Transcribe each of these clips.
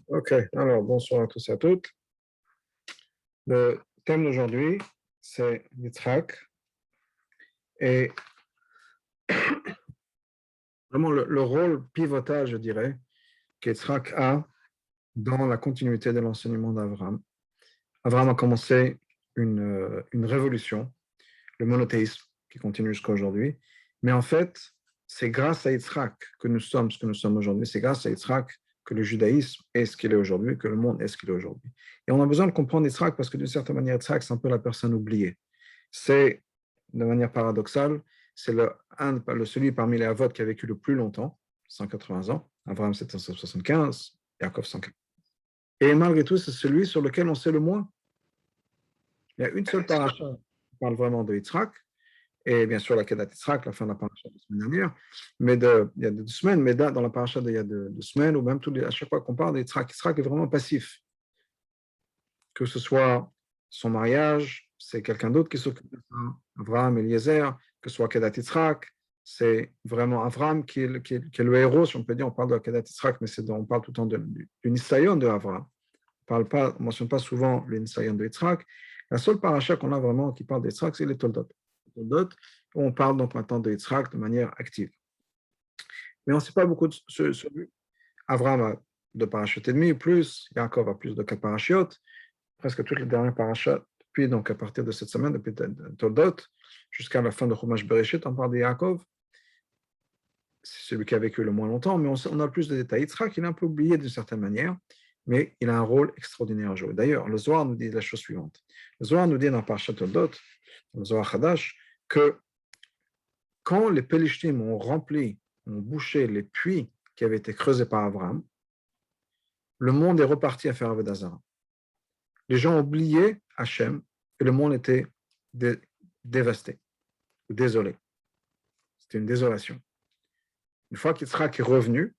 Ok, alors bonsoir à tous et à toutes. Le thème d'aujourd'hui, c'est Yitzhak et vraiment le rôle pivotal, je dirais, qu'Yitzhak a dans la continuité de l'enseignement d'Abraham. Abraham a commencé une révolution, le monothéisme, qui continue jusqu'à aujourd'hui. Mais en fait, c'est grâce à Yitzhak que nous sommes ce que nous sommes aujourd'hui. C'est grâce à Yitzhak que le judaïsme est ce qu'il est aujourd'hui, que le monde est ce qu'il est aujourd'hui. Et on a besoin de comprendre Yitzhak parce que d'une certaine manière, Yitzhak, c'est un peu la personne oubliée. C'est, de manière paradoxale, c'est celui parmi les Avot qui a vécu le plus longtemps, 180 ans. Abraham, 775, Yaakov, 140. Et malgré tout, c'est celui sur lequel on sait le moins. Il y a une seule paracha qui parle vraiment de Yitzhak, et bien sûr la Kedat Yitzhak, la fin de la paracha de la semaine dernière, il y a 2 semaines, mais dans la paracha d'il y a 2 semaines, ou même à chaque fois qu'on parle de Yitzhak, Yitzhak est vraiment passif. Que ce soit son mariage, c'est quelqu'un d'autre qui s'occupe de ça, Avraham, Eliezer, que ce soit Kedat Yitzhak, c'est vraiment Avraham qui est le héros, si on peut dire, on parle de Kedat Yitzhak, mais on parle tout le temps du Nisayon de Avraham. On ne mentionne pas souvent le Nisayon de Yitzhak. La seule paracha qu'on a vraiment qui parle d'Yitzhak, c'est les Toldot. Les Toldot, où on parle donc maintenant de Yitzhak de manière active. Mais on ne sait pas beaucoup de celui. Avraham a 2 parachutes et demi, plus Yaakov a plus de 4 parachutes. Presque toutes les dernières parachutes, depuis donc à partir de cette semaine, depuis Toldot, jusqu'à la fin de Chumash Bereshit, on parle de Yaakov. C'est celui qui a vécu le moins longtemps, mais on a plus de détails. Yitzhak, il est un peu oublié d'une certaine manière, mais il a un rôle extraordinaire à jouer. D'ailleurs, le Zohar nous dit la chose suivante. Le Zohar nous dit dans Parashat Toldot, dans le Zohar Hadash, que quand les Pélishtim ont bouché les puits qui avaient été creusés par Abraham, le monde est reparti à faire Avodah Zarah. Les gens ont oublié Hachem et le monde était dévasté, désolé. C'était une désolation. Une fois qu'Yitzhak est revenu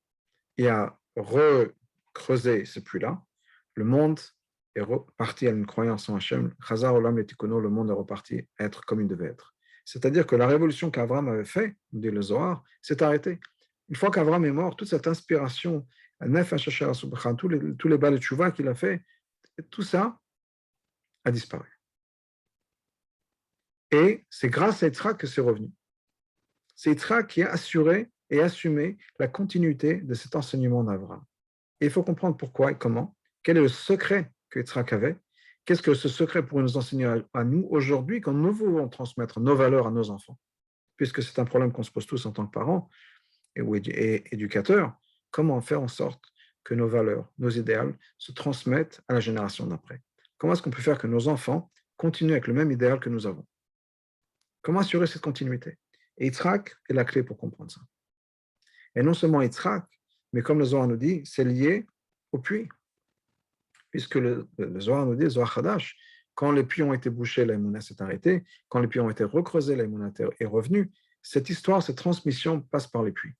et a recreusé ce puits-là, le monde est reparti à une croyance en Hachem. Chazar olam letikono, le monde est reparti à être comme il devait être. C'est-à-dire que la révolution qu'Abraham avait faite, dit le Zohar, s'est arrêtée. Une fois qu'Abraham est mort, toute cette inspiration, tous les bals de tchouva qu'il a fait, tout ça a disparu. Et c'est grâce à Yitzhak que c'est revenu. C'est Yitzhak qui a assuré et assumé la continuité de cet enseignement d'Abraham. Et il faut comprendre pourquoi et comment, quel est le secret que Yitzhak avait, qu'est-ce que ce secret pourrait nous enseigner à nous aujourd'hui quand nous voulons transmettre nos valeurs à nos enfants, puisque c'est un problème qu'on se pose tous en tant que parents et éducateurs, comment faire en sorte que nos valeurs, nos idéaux se transmettent à la génération d'après. Comment est-ce qu'on peut faire que nos enfants continuent avec le même idéal que nous avons? Comment assurer cette continuité? Et Yitzhak est la clé pour comprendre ça. Et non seulement Yitzhak, mais comme le Zohar nous dit, c'est lié au puits. Puisque le Zohar nous dit, le Zohar Hadash, quand les puits ont été bouchés, l'Aïmouna s'est arrêtée. Quand les puits ont été recreusés, l'Aïmouna est revenue. Cette histoire, cette transmission passe par les puits.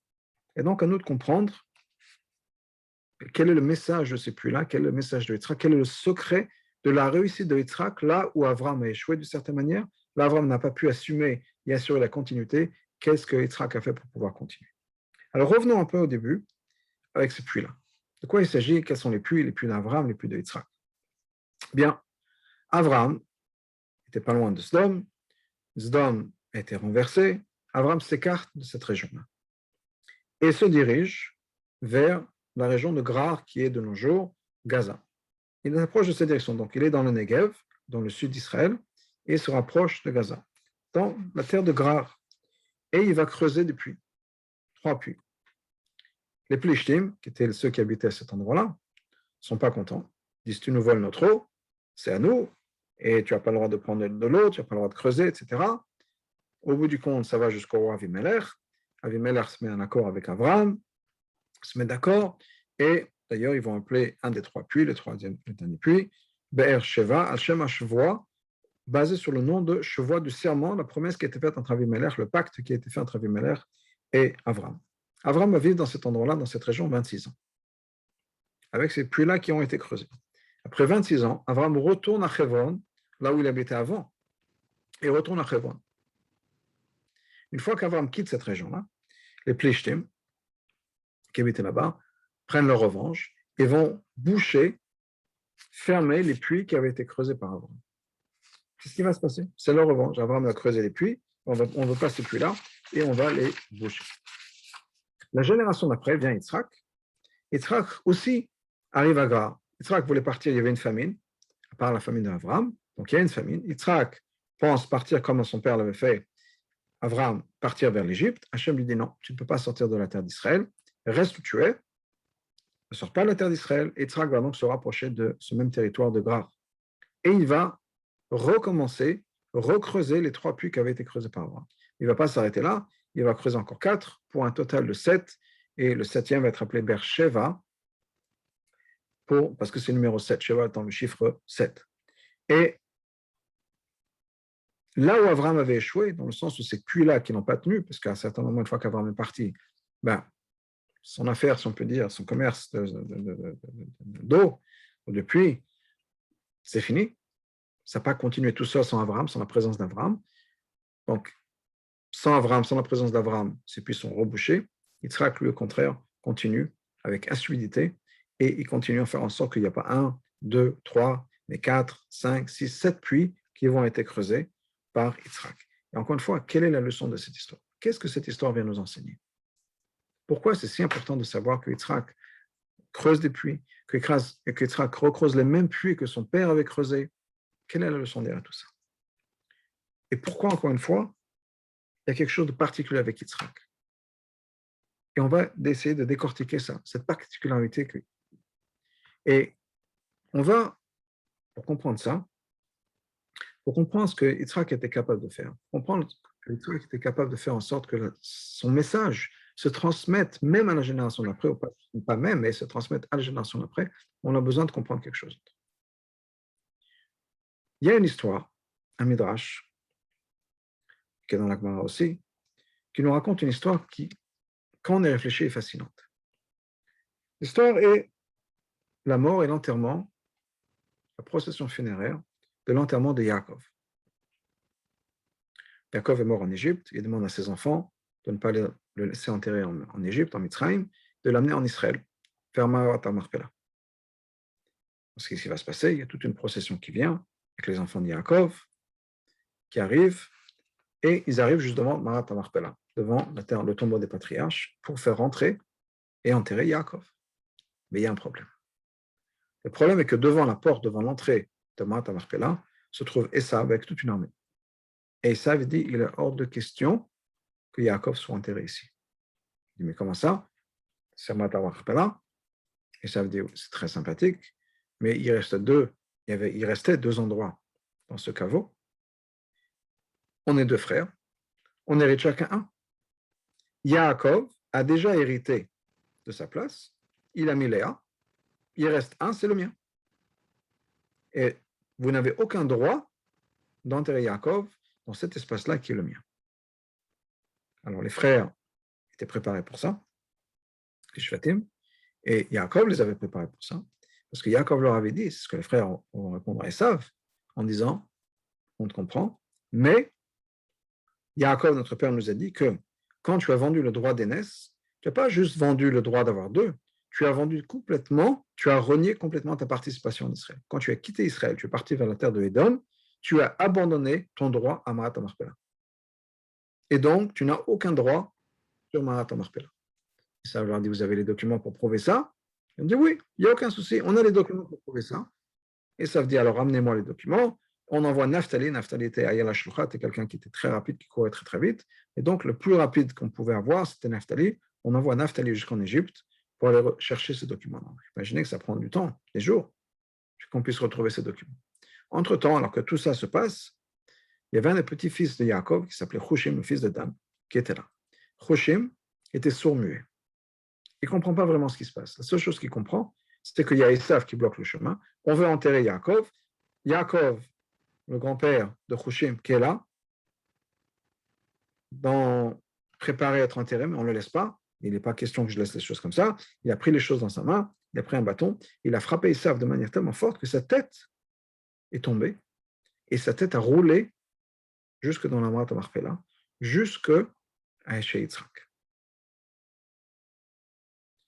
Et donc, à nous de comprendre quel est le message de ces puits-là, quel est le message de Yitzhak, quel est le secret de la réussite de Yitzhak, là où Avram a échoué d'une certaine manière. Là, Avram n'a pas pu assumer et assurer la continuité. Qu'est-ce que Yitzhak a fait pour pouvoir continuer? Alors, revenons un peu au début avec ces puits-là. De quoi il s'agit? Quels sont les puits d'Avram, les puits de Yitzhak? Bien, Avram n'était pas loin de Sdom. Sdom a été renversé. Avram s'écarte de cette région-là et se dirige vers la région de Grar, qui est de nos jours Gaza. Il approche de cette direction. Donc, il est dans le Negev, dans le sud d'Israël, et il se rapproche de Gaza, dans la terre de Grar. Et il va creuser des puits, 3 puits. Les Plishtim, qui étaient ceux qui habitaient à cet endroit-là, ne sont pas contents. Ils disent, tu nous voles notre eau, c'est à nous, et tu n'as pas le droit de prendre de l'eau, tu n'as pas le droit de creuser, etc. Au bout du compte, ça va jusqu'au roi Avimelech. Avimelech se met en accord avec Abraham, se met d'accord, et d'ailleurs, ils vont appeler un des 3 puits, le dernier puits, Be'er Sheva, Al-Shem HaShevoa, basé sur le nom de Shevoa du serment, la promesse qui a été faite entre Avimelech, le pacte qui a été fait entre Avimelech et Abraham. Abraham va vivre dans cet endroit-là, dans cette région, 26 ans, avec ces puits-là qui ont été creusés. Après 26 ans, Abraham retourne à Hebron, là où il habitait avant, et retourne à Hebron. Une fois qu'Abraham quitte cette région-là, les Plishtim, qui habitaient là-bas, prennent leur revanche et vont boucher, fermer les puits qui avaient été creusés par Abraham. Qu'est-ce qui va se passer? C'est leur revanche. Abraham a creusé les puits, on ne veut pas ces puits-là, et on va les boucher. La génération d'après vient Yitzhak. Yitzhak aussi arrive à Gra. Yitzhak voulait partir, il y avait une famine, à part la famine d'Abraham, donc il y a une famine. Yitzhak pense partir comme son père l'avait fait, Abraham partir vers l'Égypte. Hachem lui dit non, tu ne peux pas sortir de la terre d'Israël, reste où tu es, ne sors pas de la terre d'Israël. Yitzhak va donc se rapprocher de ce même territoire de Gra. Et il va recommencer, recreuser les 3 puits qui avaient été creusés par Abraham. Il ne va pas s'arrêter là, il va creuser encore 4 pour un total de 7, et le 7e va être appelé Beersheva, parce que c'est le numéro 7, Sheva étant le chiffre 7. Et là où Abraham avait échoué, dans le sens où ces puits-là qui n'ont pas tenu, parce qu'à un certain moment, une fois qu'Abraham est parti, son affaire, si on peut dire, son commerce d'eau ou de puits, c'est fini. Ça n'a pas continué tout ça sans Abraham, sans la présence d'Abraham. Donc, sans Abraham, sans la présence d'Abraham, ces puits sont rebouchés. Yitzhak, lui, au contraire, continue avec assiduité et il continue à faire en sorte qu'il n'y a pas 1, 2, 3, mais 4, 5, 6, 7 puits qui vont être creusés par Yitzhak. Et encore une fois, quelle est la leçon de cette histoire? Qu'est-ce que cette histoire vient nous enseigner? Pourquoi c'est si important de savoir que Yitzhak creuse des puits, que Yitzhak recreuse les mêmes puits que son père avait creusés? Quelle est la leçon derrière tout ça? Et pourquoi, encore une fois, il y a quelque chose de particulier avec Yitzhak? Et on va essayer de décortiquer ça, cette particularité. Et on va, pour comprendre ça, pour comprendre ce que Yitzhak était capable de faire, comprendre que Yitzhak était capable de faire en sorte que son message se transmette même à la génération d'après, ou pas même, mais se transmette à la génération d'après, on a besoin de comprendre quelque chose. Il y a une histoire, un midrash, qui est dans la Gemara aussi, qui nous raconte une histoire qui, quand on y réfléchit, est fascinante. L'histoire est la mort et l'enterrement, la procession funéraire de l'enterrement de Yaakov. Yaakov est mort en Égypte, il demande à ses enfants de ne pas le laisser enterrer en Égypte, en Mitzrayim, de l'amener en Israël, vers Ma'arat HaMachpelah. Parce qu'est-ce qui va se passer? Il y a toute une procession qui vient, avec les enfants de Yaakov, qui arrivent, et ils arrivent juste devant Ma'arat HaMachpelah, devant le tombeau des patriarches, pour faire rentrer et enterrer Yaakov. Mais il y a un problème. Le problème est que devant la porte, devant l'entrée de Ma'arat HaMachpelah, se trouve Esav avec toute une armée. Et Esav dit, il est hors de question que Yaakov soit enterré ici. Il dit, mais comment ça? C'est Ma'arat HaMachpelah. Esav dit, c'est très sympathique, mais il restait 2 endroits dans ce caveau. On est 2 frères, on hérite chacun un. Yaakov a déjà hérité de sa place, il a mis Léa, il reste un, c'est le mien. Et vous n'avez aucun droit d'enterrer Yaakov dans cet espace-là qui est le mien. Alors les frères étaient préparés pour ça, les Shvatim, et Yaakov les avait préparés pour ça, parce que Yaakov leur avait dit, c'est ce que les frères vont répondre à Esav, en disant, on te comprend, mais Yaakov, notre père, nous a dit que quand tu as vendu le droit d'aînesse, tu n'as pas juste vendu le droit d'avoir 2, tu as vendu complètement, tu as renié complètement ta participation en Israël. Quand tu as quitté Israël, tu es parti vers la terre de Édom, tu as abandonné ton droit à Ma'arat HaMachpelah. Et donc, tu n'as aucun droit sur Ma'arat HaMachpelah. Et ça, je leur dis, vous avez les documents pour prouver ça? Ils me disent, oui, il n'y a aucun souci, on a les documents pour prouver ça. Et ça veut dire, alors ramenez-moi les documents. On envoie Naphtali. Naphtali était à Yalashlucha, c'était quelqu'un qui était très rapide, qui courait très très vite. Et donc, le plus rapide qu'on pouvait avoir, c'était Naphtali. On envoie Naphtali jusqu'en Égypte pour aller chercher ces documents. Imaginez que ça prend du temps, des jours, qu'on puisse retrouver ces documents. Entre-temps, alors que tout ça se passe, il y avait un des petits-fils de Yaakov qui s'appelait Hushim, le fils de Dan, qui était là. Hushim était sourd-muet. Il ne comprend pas vraiment ce qui se passe. La seule chose qu'il comprend, c'était qu'il y a Esav qui bloque le chemin. On veut enterrer Yaakov. Yaakov, le grand-père de Hushim, qui est là, préparé à être enterré, mais on ne le laisse pas. Il n'est pas question que je laisse les choses comme ça. Il a pris les choses dans sa main, il a pris un bâton, il a frappé Esav de manière tellement forte que sa tête est tombée, et sa tête a roulé jusque dans la Ma'arat HaMachpelah, jusque à chez Yitzhak.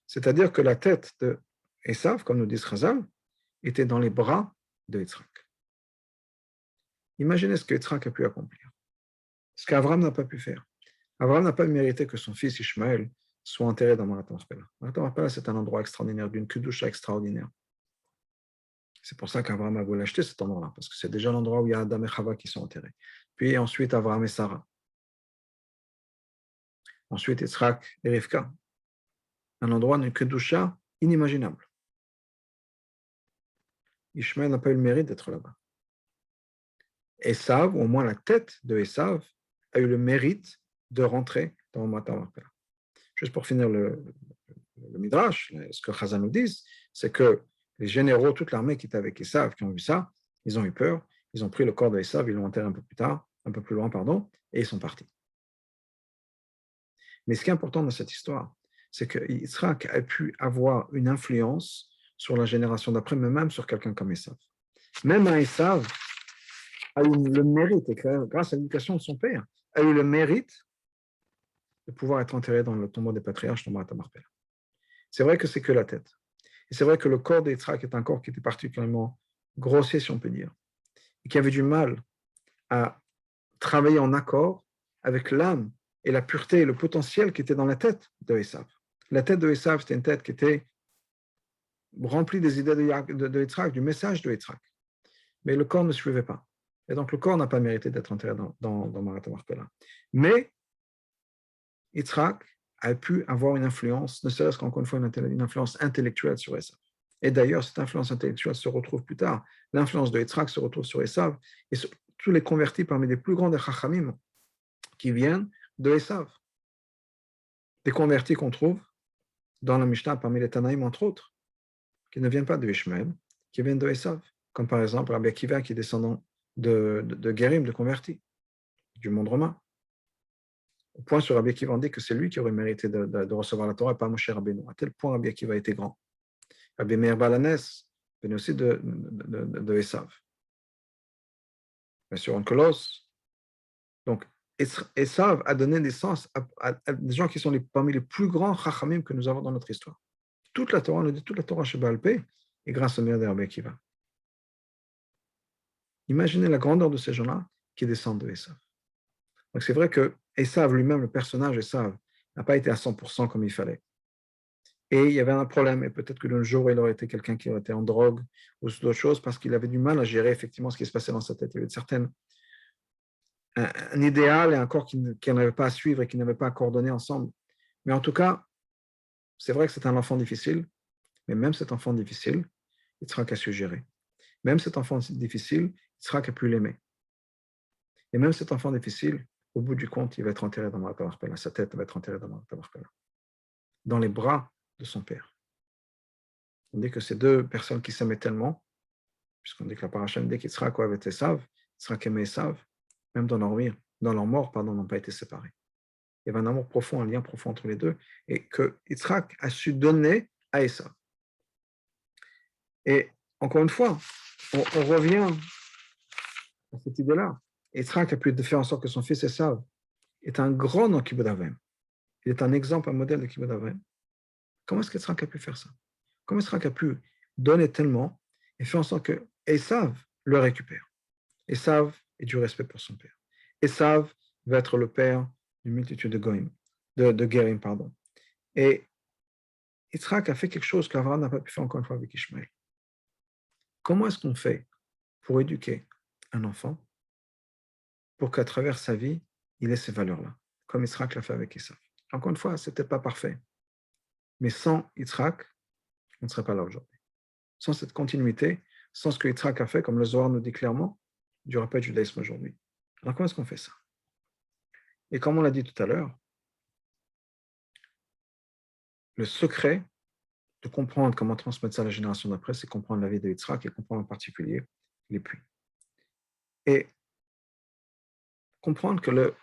C'est-à-dire que la tête de Esav, comme nous dit Chazal, était dans les bras de Yitzhak. Imaginez ce que Yitzhak a pu accomplir, ce qu'Abraham n'a pas pu faire. Abraham n'a pas mérité que son fils Ishmaël soit enterré dans Marat Marpella. Marat Marpella, c'est un endroit extraordinaire, d'une kedusha extraordinaire. C'est pour ça qu'Abraham a voulu acheter cet endroit-là, parce que c'est déjà l'endroit où il y a Adam et Chava qui sont enterrés. Puis ensuite, Abraham et Sarah. Ensuite, Yitzhak et Rivka. Un endroit d'une kedusha inimaginable. Ishmaël n'a pas eu le mérite d'être là-bas. Esav, ou au moins la tête de Esav, a eu le mérite de rentrer dans Marat Marpella. Juste pour finir le Midrash, ce que Chazal nous dit, c'est que les généraux, toute l'armée qui était avec Esav, qui ont vu ça, ils ont eu peur, ils ont pris le corps de Esav, ils l'ont enterré un peu plus tard, un peu plus loin, pardon, et ils sont partis. Mais ce qui est important dans cette histoire, c'est que Yitzhak a pu avoir une influence sur la génération d'après, mais même sur quelqu'un comme Esav. Même un Esav a eu le mérite, et grâce à l'éducation de son père, a eu le mérite de pouvoir être enterré dans le tombeau des patriarches, dans Marat Marpella. C'est vrai que c'est que la tête. Et c'est vrai que le corps d'Yitzhak est un corps qui était particulièrement grossier, si on peut dire, et qui avait du mal à travailler en accord avec l'âme et la pureté et le potentiel qui était dans la tête de Esav. La tête de Esav, c'était une tête qui était remplie des idées de Yitzhak, du message de Yitzhak. Mais le corps ne suivait pas. Et donc le corps n'a pas mérité d'être enterré dans Marat Marpella. Mais Yitzhak a pu avoir une influence, ne serait-ce qu'encore une fois une influence intellectuelle sur Esav. Et d'ailleurs, cette influence intellectuelle se retrouve plus tard. L'influence de Yitzhak se retrouve sur Esav, et tous les convertis parmi les plus grands des Chachamim qui viennent de Esav. Des convertis qu'on trouve dans la Mishnah parmi les Tanaïm, entre autres, qui ne viennent pas de Ishmael, qui viennent de Esav, comme par exemple Rabbi Akiva qui est descendant de Guérim, de convertis, du monde romain. Au point sur Rabbi Akiva, on dit que c'est lui qui aurait mérité de recevoir la Torah et pas Moshe Rabbeinu. À tel point Rabbi Akiva était grand. Rabbi Meir Balanes venait aussi de Esav. Bien sûr, Onkelos. Donc, Esav a donné naissance à des gens qui sont parmi les plus grands chachamim que nous avons dans notre histoire. Toute la Torah, on nous dit toute la Torah chez Baal Pé, est grâce au meilleur de Rabbi Akiva. Imaginez la grandeur de ces gens-là qui descendent de Esav. Donc, c'est vrai que Esav lui-même, le personnage Esav, n'a pas été à 100% comme il fallait. Et il y avait un problème, et peut-être que le jour, il aurait été quelqu'un qui aurait été en drogue ou d'autres choses, parce qu'il avait du mal à gérer effectivement ce qui se passait dans sa tête. Il y avait un idéal et un corps qu'il n'avait pas à suivre et qu'il n'avait pas à coordonner ensemble. Mais en tout cas, c'est vrai que c'est un enfant difficile, mais même cet enfant difficile, il sera qu'à su gérer. Même cet enfant difficile, il sera qu'à pu l'aimer. Et même cet enfant difficile, au bout du compte, il va être enterré dans Marat Marpella. Sa tête va être enterrée dans Marat Marpella, dans les bras de son père. On dit que ces deux personnes qui s'aimaient tellement, puisqu'on dit que la paracha dit qu'Yitzhak avait Esav, Yitzhak aimait Esav, même dans leur mort, n'ont pas été séparés. Il y avait un amour profond, un lien profond entre les deux, et que Yitzhak a su donner à Esav. Et encore une fois, on revient à cette idée-là. Yitzhak a pu faire en sorte que son fils Esav est un grand dans Kibud Avim. Il est un exemple, un modèle de Kibud Avim. Comment est-ce qu'Yitzhak a pu faire ça? Comment Yitzhak a pu donner tellement et faire en sorte que Esav le récupère? Esav ait du respect pour son père. Esav va être le père d'une multitude de Goïm, de Guérim, pardon. Et Yitzhak a fait quelque chose qu'Abraham n'a pas pu faire encore une fois avec Ishmaël. Comment est-ce qu'on fait pour éduquer un enfant pour qu'à travers sa vie, il ait ces valeurs-là, comme Yitzhak l'a fait avec Esav? Encore une fois, ce n'était pas parfait. Mais sans Yitzhak, on ne serait pas là aujourd'hui. Sans cette continuité, sans ce que Yitzhak a fait, comme le Zohar nous dit clairement, il n'y aurait pas de judaïsme aujourd'hui. Alors comment est-ce qu'on fait ça? Et comme on l'a dit tout à l'heure, le secret de comprendre comment transmettre ça à la génération d'après, c'est comprendre la vie de Yitzhak et comprendre en particulier les puits. Et comprendre que le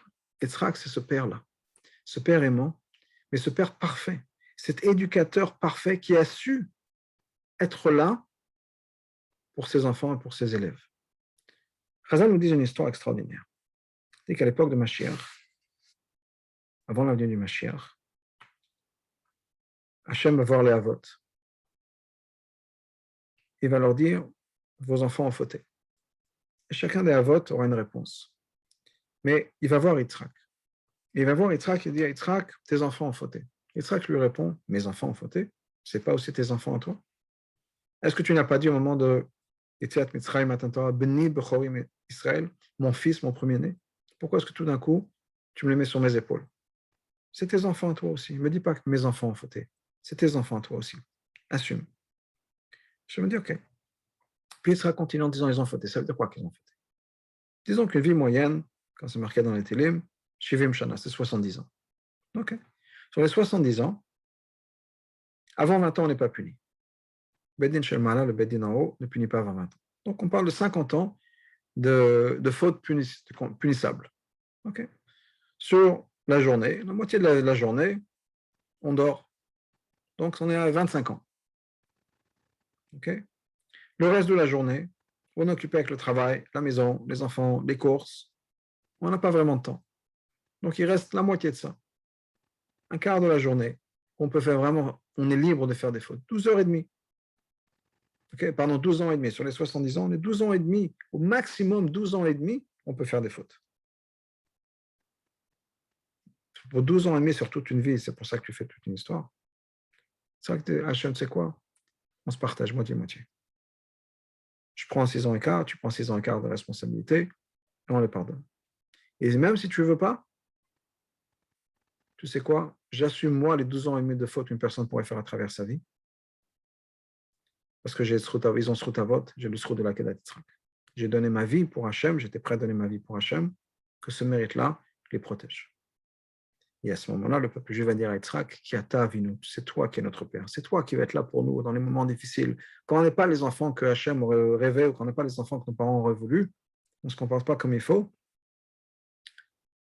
Yitzhak, c'est ce père-là, ce père aimant, mais ce père parfait, cet éducateur parfait qui a su être là pour ses enfants et pour ses élèves. Chazal nous dit une histoire extraordinaire. C'est qu'à l'époque de Mashiach, avant la venue du Mashiach, Hachem va voir les Havot. il va leur dire, vos enfants ont fauté. Et chacun des Avot aura une réponse. Mais il va voir Yitzhak. Il va voir Yitzhak et dire, Yitzhak, tes enfants ont fauté. Yitzhak lui répond, mes enfants ont fauté. C'est pas aussi tes enfants à toi? Est-ce que tu n'as pas dit au moment de Yetziat Mitzrayim Matan Torah, Beni Bechori Israël, mon fils, mon premier-né? Pourquoi est-ce que tout d'un coup, tu me les mets sur mes épaules? C'est tes enfants à toi aussi. Ne me dis pas que mes enfants ont fauté. C'est tes enfants à toi aussi. Assume. Je me dis, OK. Puis Yitzhak continue en disant, ils ont fauté. Ça veut dire quoi qu'ils ont fauté? Disons qu'une vie moyenne, quand c'est marqué dans les Télim, Shivim Shana, c'est 70 ans. OK. Sur les 70 ans, avant 20 ans, on n'est pas puni. Bedin Shelmala, le Bedin en haut, ne punit pas avant 20 ans. Donc, on parle de 50 ans de fautes punissables. Okay. Sur la journée, la moitié de la journée, on dort. Donc, on est à 25 ans. Okay. Le reste de la journée, on est occupé avec le travail, la maison, les enfants, les courses. On n'a pas vraiment de temps. Donc, il reste la moitié de ça. Un quart de la journée, on peut faire vraiment, on est libre de faire des fautes. 12h30. Okay, pardon, 12 ans et demi. Sur les 70 ans, on est 12 ans et demi, au maximum 12 ans et demi, on peut faire des fautes. Pour 12 ans et demi sur toute une vie, c'est pour ça que tu fais toute une histoire. C'est vrai que Hachem, c'est quoi? On se partage moitié-moitié. Je prends 6 ans et quart, tu prends 6 ans et quart de responsabilité, et on les pardonne. Et même si tu ne veux pas, tu sais quoi? J'assume moi les 12 ans et demi de fautes qu'une personne pourrait faire à travers sa vie. Parce que ils ont ce vote, j'ai le srout de la Kedat Yitzhak. J'ai donné ma vie pour Hachem, j'étais prêt à donner ma vie pour Hachem, que ce mérite-là les protège. Et à ce moment-là, le peuple juif va dire à Yitzhak, qui a ta vie, nous, c'est toi qui es notre Père, c'est toi qui vas être là pour nous dans les moments difficiles. Quand on n'est pas les enfants que Hachem aurait rêvé, ou quand on n'est pas les enfants que nos parents auraient voulu, on ne se comporte pas comme il faut,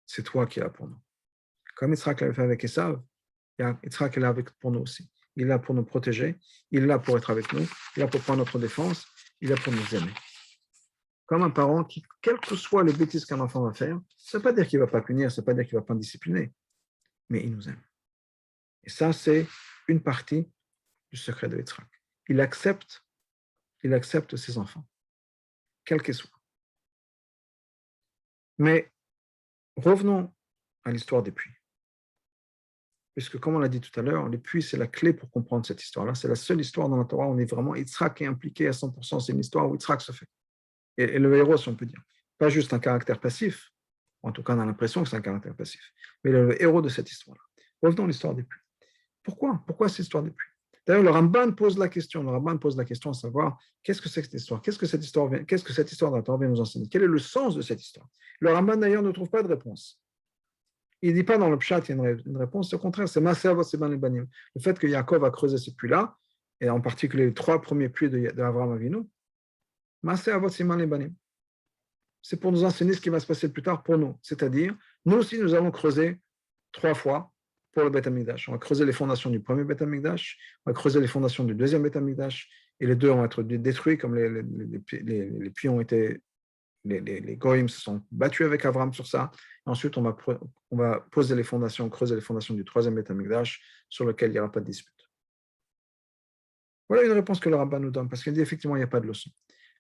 c'est toi qui es là pour nous. Comme Yitzhak l'avait fait avec Esav, Yitzhak est là pour nous aussi. Il est là pour nous protéger, il est là pour être avec nous, il est là pour prendre notre défense, il est là pour nous aimer. Comme un parent qui, quelles que soient les bêtises qu'un enfant va faire, ça ne veut pas dire qu'il ne va pas punir, ça ne veut pas dire qu'il ne va pas discipliner, mais il nous aime. Et ça, c'est une partie du secret de Yitzhak. Il accepte ses enfants, quels qu'ils soient. Mais revenons à l'histoire des puits. Puisque, comme on l'a dit tout à l'heure, les puits, c'est la clé pour comprendre cette histoire-là. C'est la seule histoire dans la Torah où on est vraiment Yitzhak est impliqué à 100%. C'est une histoire où Yitzhak se fait. Et le héros, si on peut dire. Pas juste un caractère passif, en tout cas, on a l'impression que c'est un caractère passif, mais le héros de cette histoire-là. Revenons à l'histoire des puits. Pourquoi cette histoire des puits? D'ailleurs, le Ramban pose la question. Le Ramban pose la question à savoir qu'est-ce que c'est que cette histoire? Qu'est-ce que cette histoire de la Torah vient nous enseigner? Quel est le sens de cette histoire? Le Ramban, d'ailleurs, ne trouve pas de réponse. Il ne dit pas dans le Pshat qu'il y a une réponse. Au contraire, c'est Maaseh Avot Siman Lebanim. Le fait que Yaakov a creusé ces puits-là, et en particulier les 3 premiers puits d'Avraham Avinu, Maaseh Avot Siman Lebanim. C'est pour nous enseigner ce qui va se passer plus tard pour nous. C'est-à-dire, nous aussi, nous allons creuser 3 fois pour le Beth Amikdash. On va creuser les fondations du premier Beth Amikdash, on va creuser les fondations du deuxième Beth Amikdash, et les deux vont être détruits comme les puits ont été, les Goïms se sont battus avec Avram sur ça. Et ensuite, on va poser les fondations, creuser les fondations du troisième Beth Amikdash sur lequel il n'y aura pas de dispute. Voilà une réponse que le rabbin nous donne, parce qu'il dit effectivement, il n'y a pas de leçon.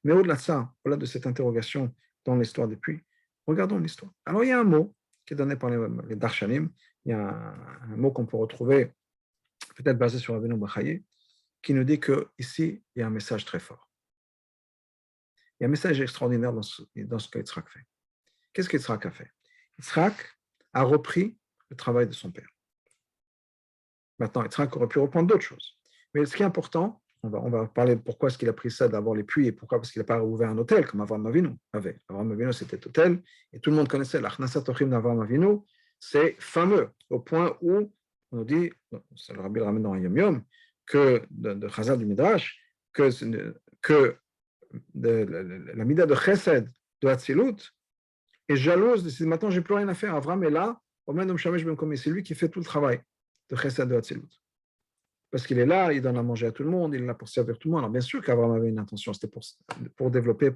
Mais au-delà de ça, au-delà de cette interrogation dans l'histoire des puits, regardons l'histoire. Alors, il y a un mot qui est donné par les Darshanim, il y a un mot qu'on peut retrouver, peut-être basé sur Rabbeinu Bachaye, qui nous dit qu'ici, il y a un message très fort. Il y a un message extraordinaire dans ce que Yitzhak fait. Qu'est-ce qu'Yitzhak a fait? Yitzhak a repris le travail de son père. Maintenant, Yitzhak aurait pu reprendre d'autres choses. Mais ce qui est important, on va parler de pourquoi est-ce qu'il a pris ça d'abord les puits et pourquoi parce qu'il n'a pas ouvert un hôtel comme Avraham Avinu avait. Avraham Avinu, c'était hôtel et tout le monde connaissait l'Achnasat Ochim d'Avraham Avinu. C'est fameux au point où on nous dit, c'est le Rabbi le ramène dans un Yom Yom, que de Chazal du Midrash, que la mida de Chesed de Hatzilut est jalouse de maintenant j'ai plus rien à faire. Avraham est là, c'est lui qui fait tout le travail de Chesed de Hatzilut. Parce qu'il est là, il donne à manger à tout le monde, il est là pour servir tout le monde. Alors bien sûr qu'Abraham avait une intention, c'était pour développer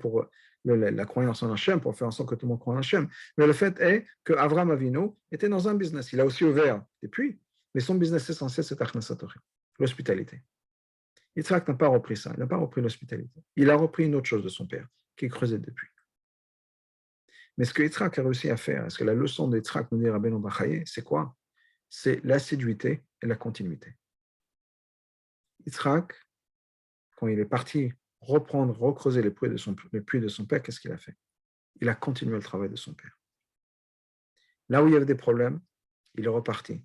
la croyance en Hachem, pour faire en sorte que tout le monde croit en Hachem. Mais le fait est qu'Abraham Avinu était dans un business. Il a aussi ouvert des puits, mais son business essentiel, c'est l'hospitalité. Yitzhak n'a pas repris ça, il n'a pas repris l'hospitalité. Il a repris une autre chose de son père, qui creusait depuis. Mais ce que Yitzhak a réussi à faire, est-ce que la leçon de Yitzhak, nous dit Rabbeinu Bachaye, c'est quoi? C'est l'assiduité et la continuité. Yitzhak, quand il est parti reprendre, recreuser les puits de son père, qu'est-ce qu'il a fait? Il a continué le travail de son père. Là où il y avait des problèmes, il est reparti.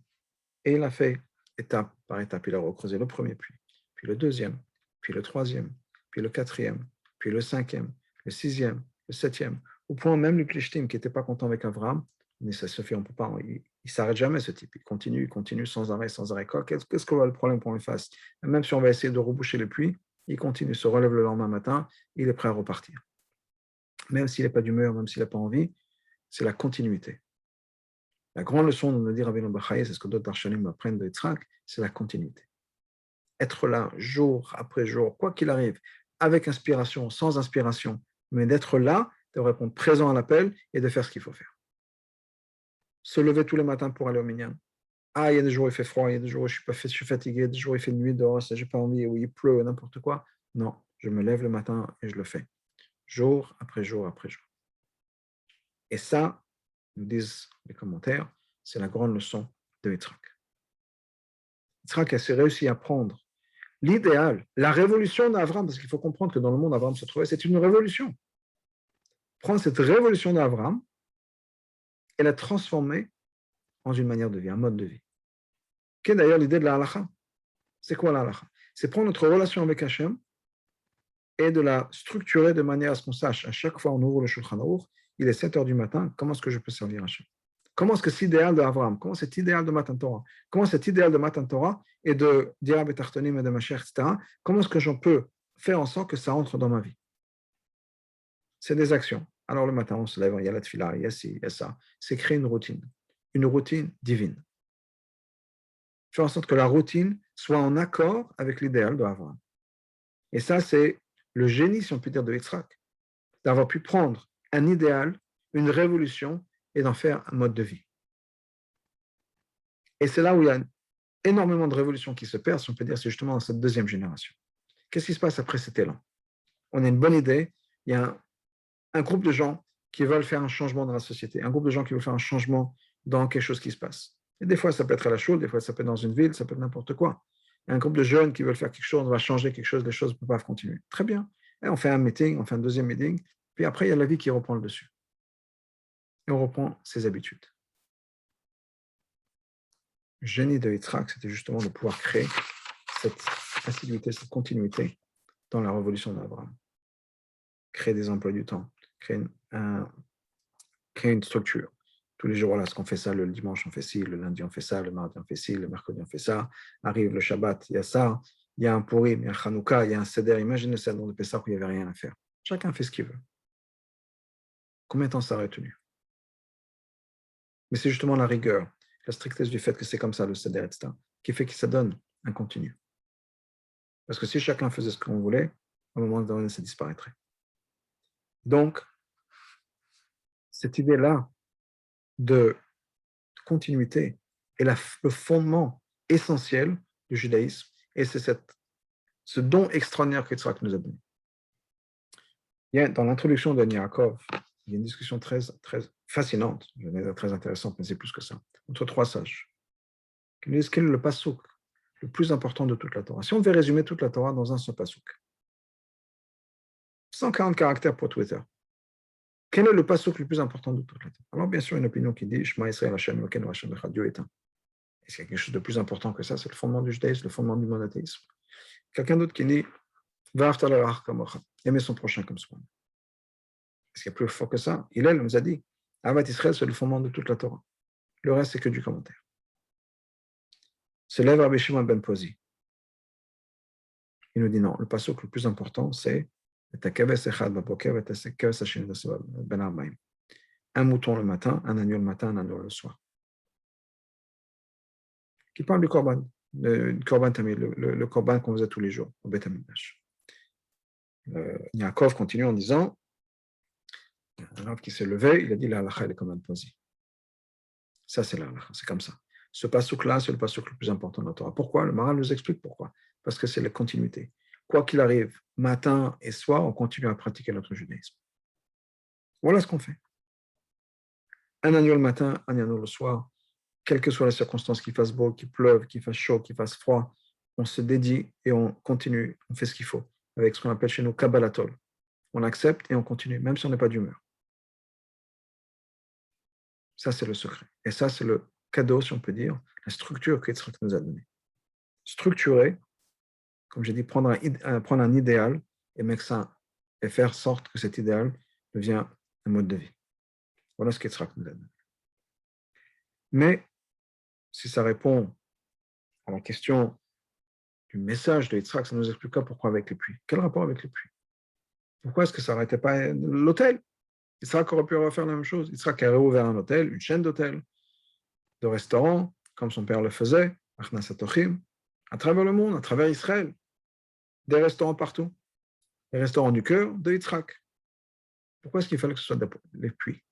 Et il a fait étape par étape. Il a recreusé le premier puits, puis le deuxième, puis le troisième, puis le quatrième, puis le cinquième, le sixième, le septième, au point même le Plishtim qui n'était pas content avec Abraham, mais ça se fait, on peut pas, il ne s'arrête jamais ce type, il continue sans arrêt, sans arrêt. Qu'est-ce que va le problème qu'on lui fasse? Même si on va essayer de reboucher le puits, il continue, se relève le lendemain matin, il est prêt à repartir. Même s'il n'est pas d'humeur, même s'il n'a pas envie, c'est la continuité. La grande leçon de nous dire Rabbeinu Bachaye, c'est ce que d'autres Darshanim apprennent de Yitzhak, c'est la continuité. Être là, jour après jour, quoi qu'il arrive, avec inspiration, sans inspiration, mais d'être là, de répondre présent à l'appel et de faire ce qu'il faut faire. Se lever tous les matins pour aller au minyan. Ah, il y a des jours où il fait froid, il y a des jours où je suis fatigué, des jours où il fait nuit dehors, j'ai pas envie, où il pleut, n'importe quoi. Non, je me lève le matin et je le fais. Jour après jour après jour. Et ça, nous disent les commentaires, c'est la grande leçon de Yitzhak. Yitzhak a réussi à prendre l'idéal, la révolution d'Avram, parce qu'il faut comprendre que dans le monde Avram se trouvait, c'est une révolution. Prendre cette révolution d'Avram et la transformer en une manière de vie, un mode de vie. Qu'est d'ailleurs l'idée de la halakha? C'est quoi la halakha? C'est prendre notre relation avec Hachem et de la structurer de manière à ce qu'on sache, à chaque fois on ouvre le Shulchan Aruch, il est 7 heures du matin, comment est-ce que je peux servir Hachem? Comment est-ce que cet idéal d'Abraham, comment cet idéal de Matan Torah, comment cet idéal de Matan Torah et de Dira Betartonim et de Mashiach, etc., comment est-ce que j'en peux faire en sorte que ça entre dans ma vie? C'est des actions. Alors le matin, on se lève, il y a la tefila, il y a ci, il y a ça. C'est créer une routine divine. Faire en sorte que la routine soit en accord avec l'idéal d'Abraham. Et ça, c'est le génie, si on peut dire, de Yitzhak, d'avoir pu prendre un idéal, une révolution, et d'en faire un mode de vie. Et c'est là où il y a énormément de révolutions qui se perdent, si on peut dire, c'est justement dans cette deuxième génération. Qu'est-ce qui se passe après cet élan? On a une bonne idée, il y a un groupe de gens qui veulent faire un changement dans la société, un groupe de gens qui veulent faire un changement dans quelque chose qui se passe. Et des fois, ça peut être à la chaude, des fois, ça peut être dans une ville, ça peut être n'importe quoi. Il y a un groupe de jeunes qui veulent faire quelque chose, on va changer quelque chose, les choses ne peuvent pas continuer. Très bien. Et on fait un meeting, on fait un deuxième meeting, puis après, il y a la vie qui reprend le dessus. Et on reprend ses habitudes. Le génie de Yitzhak, c'était justement de pouvoir créer cette assiduité, cette continuité dans la révolution d'Abraham. Créer des emplois du temps, créer une structure. Tous les jours, voilà, ce qu'on fait ça, le dimanche on fait ci, le lundi on fait ça, le mardi on fait ci, le mercredi on fait ça, arrive le Shabbat, il y a ça, il y a un Purim, il y a un Hanouka, il y a un Seder, imaginez le Seder de Pessah où il n'y avait rien à faire. Chacun fait ce qu'il veut. Combien de temps ça aurait tenu? Mais c'est justement la rigueur, la strictesse du fait que c'est comme ça le Seder, etc., qui fait que ça donne un continu. Parce que si chacun faisait ce qu'on voulait, à un moment donné, ça disparaîtrait. Donc, cette idée-là de continuité est le fondement essentiel du judaïsme et c'est ce don extraordinaire que Yitzhak nous a donné. Dans l'introduction de Yaakov, il y a une discussion très, très fascinante, très intéressante, mais c'est plus que ça, entre trois sages. Qui nous disent quel est le pasouk le plus important de toute la Torah. Si on devait résumer toute la Torah dans un seul pasouk, 140 caractères pour Twitter. Quel est le pasouk le plus important de toute la Torah? Alors, bien sûr, une opinion qui dit Shema Israël Hashem Elokeinu Hashem Echad, Dieu est un. Est-ce qu'il y a quelque chose de plus important que ça? C'est le fondement du judaïsme, le fondement du monothéisme. Quelqu'un d'autre qui dit Va'ahavta l'oreach kamocha, aimer son prochain comme soi. Est-ce qu'il y a plus fort que ça? Hillel nous a dit Ahavat Israël, c'est le fondement de toute la Torah. Le reste, c'est que du commentaire. Se lève Rabbi Shimon ben Pozi. Il nous dit non, le pasouk le plus important, c'est un mouton le matin, un agneau le matin, un agneau le soir. Qui parle du korban, le korban tamid, le korban qu'on faisait tous les jours au Beth Amikdash. Yaakov continue en disant, un homme qui s'est levé, il a dit la halakha est comme un posi. Ça, c'est la halakha, c'est comme ça. Ce pasouk-là, c'est le pasouk le plus important de la Torah. Pourquoi? Le Maharal nous explique pourquoi. Parce que c'est la continuité. quoi qu'il arrive, matin et soir, on continue à pratiquer notre judaïsme. Voilà ce qu'on fait. Un agneau le matin, un agneau le soir, quelles que soient les circonstances, qu'il fasse beau, qu'il pleuve, qu'il fasse chaud, qu'il fasse froid, on se dédie et on continue, on fait ce qu'il faut, avec ce qu'on appelle chez nous Kabbalatol. On accepte et on continue, même si on n'est pas d'humeur. Ça, c'est le secret. Et ça, c'est le cadeau, si on peut dire, la structure que Yitzhak nous a donnée. Structurer, comme j'ai dit, prendre un idéal et faire en sorte que cet idéal devient un mode de vie. Voilà ce qu'Yitzhak nous a donné. Mais, si ça répond à la question du message de Yitzhak, ça nous expliquera pourquoi avec les pluies. Quel rapport avec les pluies? Pourquoi est-ce que ça n'arrêtait pas l'hôtel? Yitzhak aurait pu refaire la même chose. Yitzhak a réouvert un hôtel, une chaîne d'hôtels, de restaurants, comme son père le faisait, Achnasat Ochim, à travers le monde, à travers Israël. Des restaurants partout. Les restaurants du cœur de Yitzhak. Pourquoi est-ce qu'il fallait que ce soit les pluies?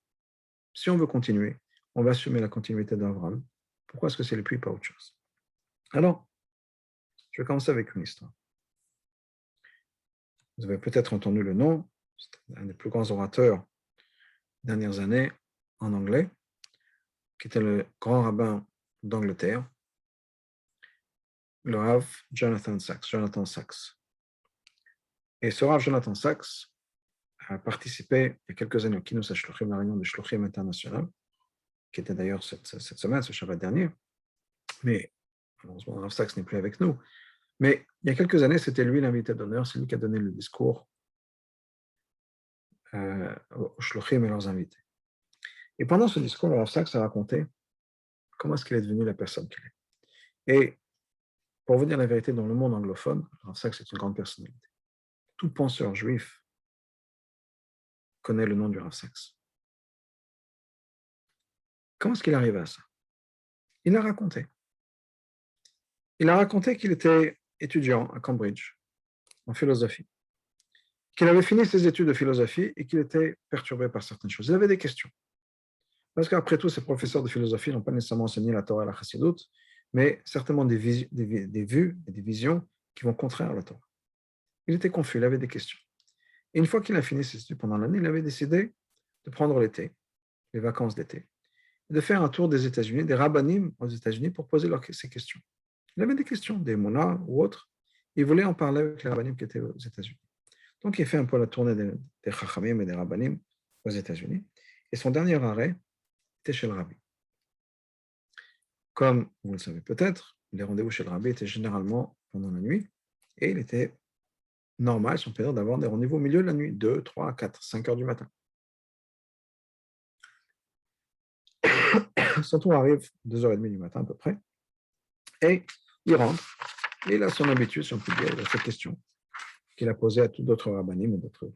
Si on veut continuer, on va assumer la continuité d'Abraham. Pourquoi est-ce que c'est les pluies, pas autre chose? Alors, je vais commencer avec une histoire. Vous avez peut-être entendu le nom, c'est un des plus grands orateurs des dernières années en anglais, qui était le grand rabbin d'Angleterre, le Rav Jonathan Sacks. Et ce Rav Jonathan Sacks a participé il y a quelques années au Kinus HaShluchim, la réunion des Shluchim internationale, qui était d'ailleurs cette semaine, ce Shabbat dernier. Mais malheureusement, Rav Sacks n'est plus avec nous. Mais il y a quelques années, c'était lui l'invité d'honneur, c'est lui qui a donné le discours aux Shluchim et leurs invités. Et pendant ce discours, Rav Sacks a raconté comment est-ce qu'il est devenu la personne qu'il est. Et pour vous dire la vérité, dans le monde anglophone, Rav Sacks est une grande personnalité. Tout penseur juif connaît le nom du Rav Sacks. Comment est-ce qu'il arrive à ça? Il a raconté. Il a raconté qu'il était étudiant à Cambridge, en philosophie, qu'il avait fini ses études de philosophie et qu'il était perturbé par certaines choses. Il avait des questions. Parce qu'après tout, ces professeurs de philosophie n'ont pas nécessairement enseigné la Torah et la Chassidut, mais certainement des vues et des visions qui vont contraire à la Torah. Il était confus, il avait des questions. Et une fois qu'il a fini ses études pendant l'année, il avait décidé de prendre l'été, les vacances d'été, et de faire un tour des États-Unis, des rabbanim aux États-Unis pour poser ces questions. Il avait des questions, des monas ou autres. Il voulait en parler avec les rabbanim qui étaient aux États-Unis. Donc, il fait un peu la tournée des chachamim et des rabbanim aux États-Unis. Et son dernier arrêt était chez le rabbi. Comme vous le savez peut-être, les rendez-vous chez le rabbi étaient généralement pendant la nuit. Et il était normal, si on peut dire, d'avoir des rendez-vous au milieu de la nuit, 2, 3, 4, 5 heures du matin. Son tour arrive 2h30 du matin à peu près. Et il rentre. Et il a son habitude, si on peut dire, il a cette question qu'il a posée à tous d'autres rabbanim et d'autres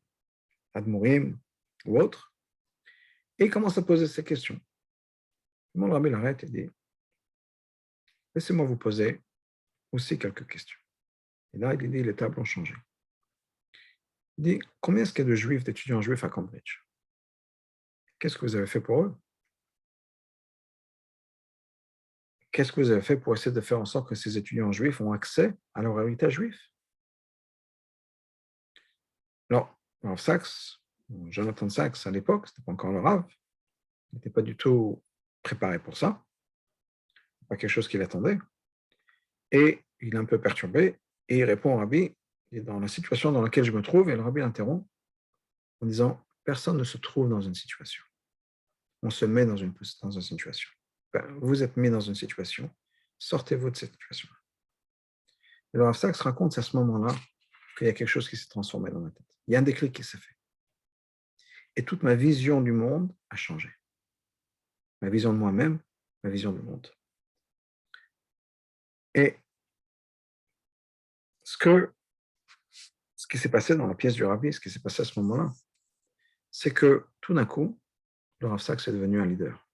admourim ou autres. Et il commence à poser ces questions. Mon rabbi l'arrête et dit, laissez-moi vous poser aussi quelques questions. Et là, il dit, les tables ont changé. Il dit, combien est-ce qu'il y a de juifs, d'étudiants juifs à Cambridge? Qu'est-ce que vous avez fait pour eux? Qu'est-ce que vous avez fait pour essayer de faire en sorte que ces étudiants juifs ont accès à leur héritage juif? Alors, Rav Sacks, Jonathan Sacks, à l'époque, ce n'était pas encore le Rav, il n'était pas du tout préparé pour ça, pas quelque chose qu'il attendait, et il est un peu perturbé, et il répond au Rabbi, dans la situation dans laquelle je me trouve, et le Rabbi l'interrompt en disant, personne ne se trouve dans une situation, on se met dans une situation. Vous êtes mis dans une situation, sortez-vous de cette situation. Et le Rav Sacks raconte à ce moment-là qu'il y a quelque chose qui s'est transformé dans ma tête. Il y a un déclic qui s'est fait. Et toute ma vision du monde a changé. Ma vision de moi-même, ma vision du monde. Et ce qui s'est passé dans la pièce du Rabbi, ce qui s'est passé à ce moment-là, c'est que tout d'un coup, le Rav Sacks est devenu un leader,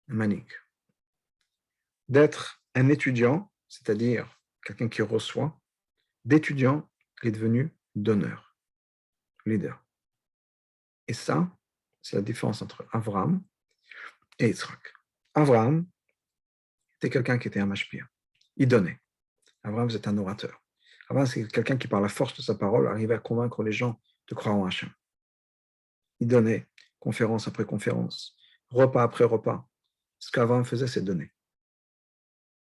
un manik. D'être un étudiant, c'est-à-dire quelqu'un qui reçoit, d'étudiant, il est devenu donneur, leader. Et ça, c'est la différence entre Abraham et Yitzhak. Abraham était quelqu'un qui était un mashpia. Il donnait. Abraham, c'est un orateur. Avram, c'est quelqu'un qui, par la force de sa parole, arrivait à convaincre les gens de croire en Hachem. Il donnait conférence après conférence, repas après repas. Ce qu'Avram faisait, c'est donner.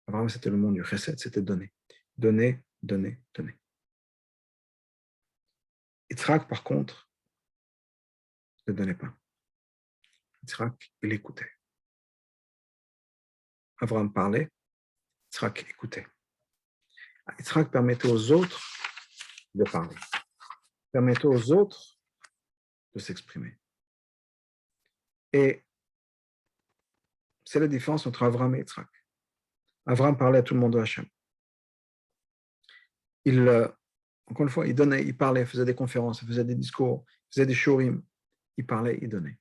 Avram, c'était le monde du chesed, c'était donner. Donner, donner, donner. Yitzhak, par contre, ne donnait pas. Yitzhak, il écoutait. Avram parlait, Yitzhak écoutait. Yitzhak permettait aux autres de parler, permettait aux autres de s'exprimer. Et c'est la différence entre Avram et Yitzhak. Avram parlait à tout le monde de Hachem. Encore une fois, il donnait, il parlait, il faisait des conférences, il faisait des discours, il faisait des shurim. Il parlait, il donnait.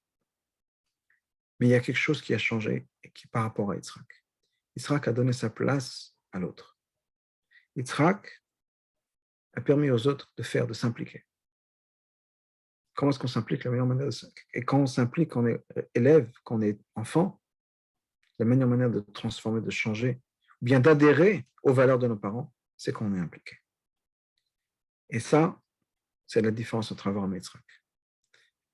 Mais il y a quelque chose qui a changé et qui par rapport à Yitzhak. Yitzhak a donné sa place à l'autre. Yitzhak a permis aux autres de faire, de s'impliquer. Comment est-ce qu'on s'implique? La meilleure manière et quand on s'implique, quand on est élève, quand on est enfant, la meilleure manière de transformer, de changer, ou bien d'adhérer aux valeurs de nos parents, c'est quand on est impliqué. Et ça, c'est la différence entre Avram et Yitzhak.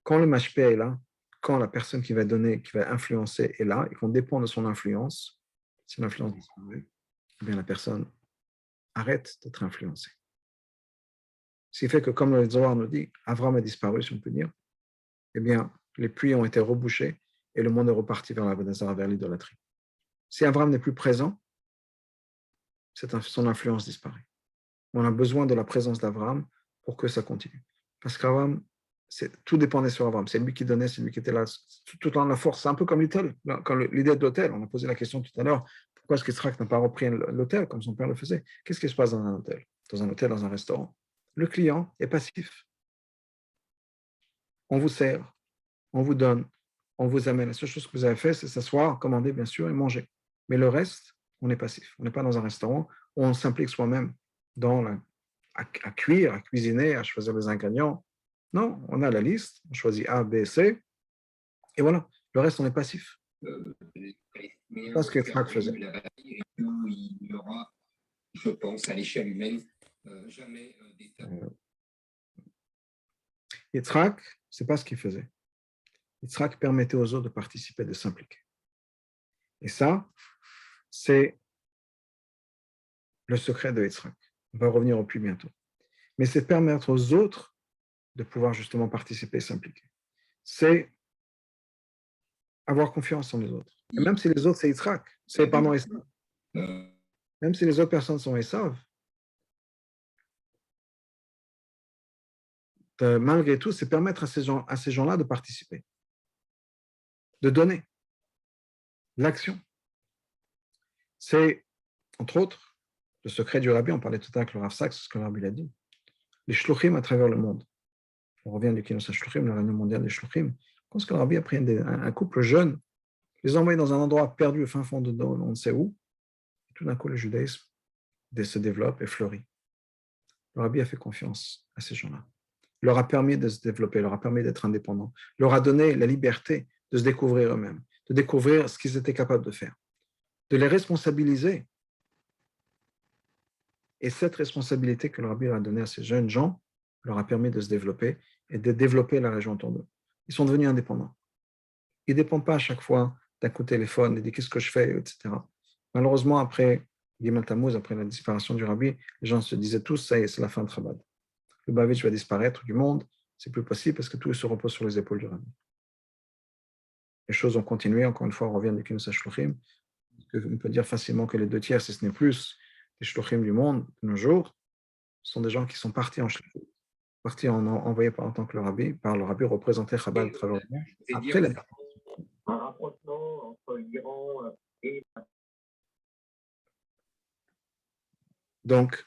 Quand le mashpé est là, quand la personne qui va donner, qui va influencer est là, et qu'on dépend de son influence, si l'influence disparaît, eh bien la personne arrête d'être influencée. Ce qui fait que, comme le Zohar nous dit, Avram a disparu, si on peut dire, eh bien, les puits ont été rebouchés et le monde est reparti vers la Vodazara, vers l'idolâtrie. Si Avram n'est plus présent, son influence disparaît. On a besoin de la présence d'Avram pour que ça continue. Parce qu'Avram, tout dépendait sur Avram. C'est lui qui donnait, c'est lui qui était là, tout dans la force. C'est un peu comme l'hôtel. L'idée de l'hôtel, on a posé la question tout à l'heure, pourquoi est-ce qu'Israël n'a pas repris l'hôtel comme son père le faisait? Qu'est-ce qui se passe dans un hôtel? Dans un hôtel, dans un restaurant? Le client est passif. On vous sert, on vous donne, on vous amène. La seule chose que vous avez fait, c'est s'asseoir, commander, bien sûr, et manger. Mais le reste, on est passif. On n'est pas dans un restaurant où on s'implique soi-même à cuire, à cuisiner, à choisir les ingrédients. Non, on a la liste, on choisit A, B, C, et voilà. Le reste, on est passif. C'est pas ce que Yitzhak faisait. Il y aura, je pense, à l'échelle humaine, jamais d'état. Yitzhak, c'est pas ce qu'il faisait. Yitzhak permettait aux autres de participer, de s'impliquer. Et ça, c'est le secret de Yitzhak. On va revenir au puits bientôt. Mais c'est permettre aux autres de pouvoir justement participer et s'impliquer. C'est avoir confiance en les autres. Et même si les autres, c'est Yitzhak, c'est pardon, Esav. Même si les autres personnes sont Esav, malgré tout, c'est permettre à ces gens-là de participer, de donner l'action. C'est, entre autres, le secret du Rabbi, on parlait tout à l'heure avec le Rav Sachs, ce que le Rabbi l'a dit, les shluchim à travers le monde. On revient du Kinos HaShluchim, la réunion mondiale des shluchim. Quand le Rabbi a pris un couple jeune, les a envoyés dans un endroit perdu au fin fond de on ne sait où, et tout d'un coup, le judaïsme se développe et fleurit. Le Rabbi a fait confiance à ces gens-là. Il leur a permis de se développer, leur a permis d'être indépendants, leur a donné la liberté de se découvrir eux-mêmes, de découvrir ce qu'ils étaient capables de faire, de les responsabiliser. Et cette responsabilité que le Rabbi a donnée à ces jeunes gens leur a permis de se développer et de développer la région autour d'eux. Ils sont devenus indépendants. Ils ne dépendent pas à chaque fois d'un coup de téléphone et de qu'est-ce que je fais, etc. Malheureusement, après Gimel Tammuz, après la disparition du Rabbi, les gens se disaient tous, ça y est, c'est la fin de Chabad. Le Bavitch va disparaître du monde, c'est plus possible parce que tout se repose sur les épaules du Rabbi. Les choses ont continué, encore une fois, on revient du Kinos HaShluchim. On peut dire facilement que les 2 tiers, si ce n'est plus, des Shluchim du monde, de nos jours, sont des gens qui sont partis envoyés en tant que le Rabbi, par le Rabbi représenté Chabad à travers le monde. Après la un rapprochement entre l'Iran et... Donc,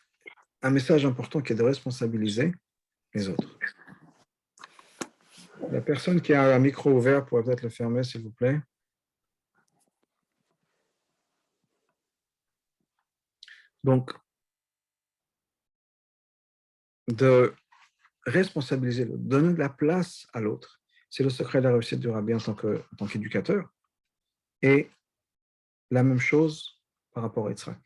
un message important qui est de responsabiliser les autres. La personne qui a un micro ouvert pourrait peut-être le fermer, s'il vous plaît. Donc, de responsabiliser l'autre, donner de la place à l'autre, c'est le secret de la réussite du Rabbi en tant qu'éducateur. Et la même chose par rapport à Yitzhak.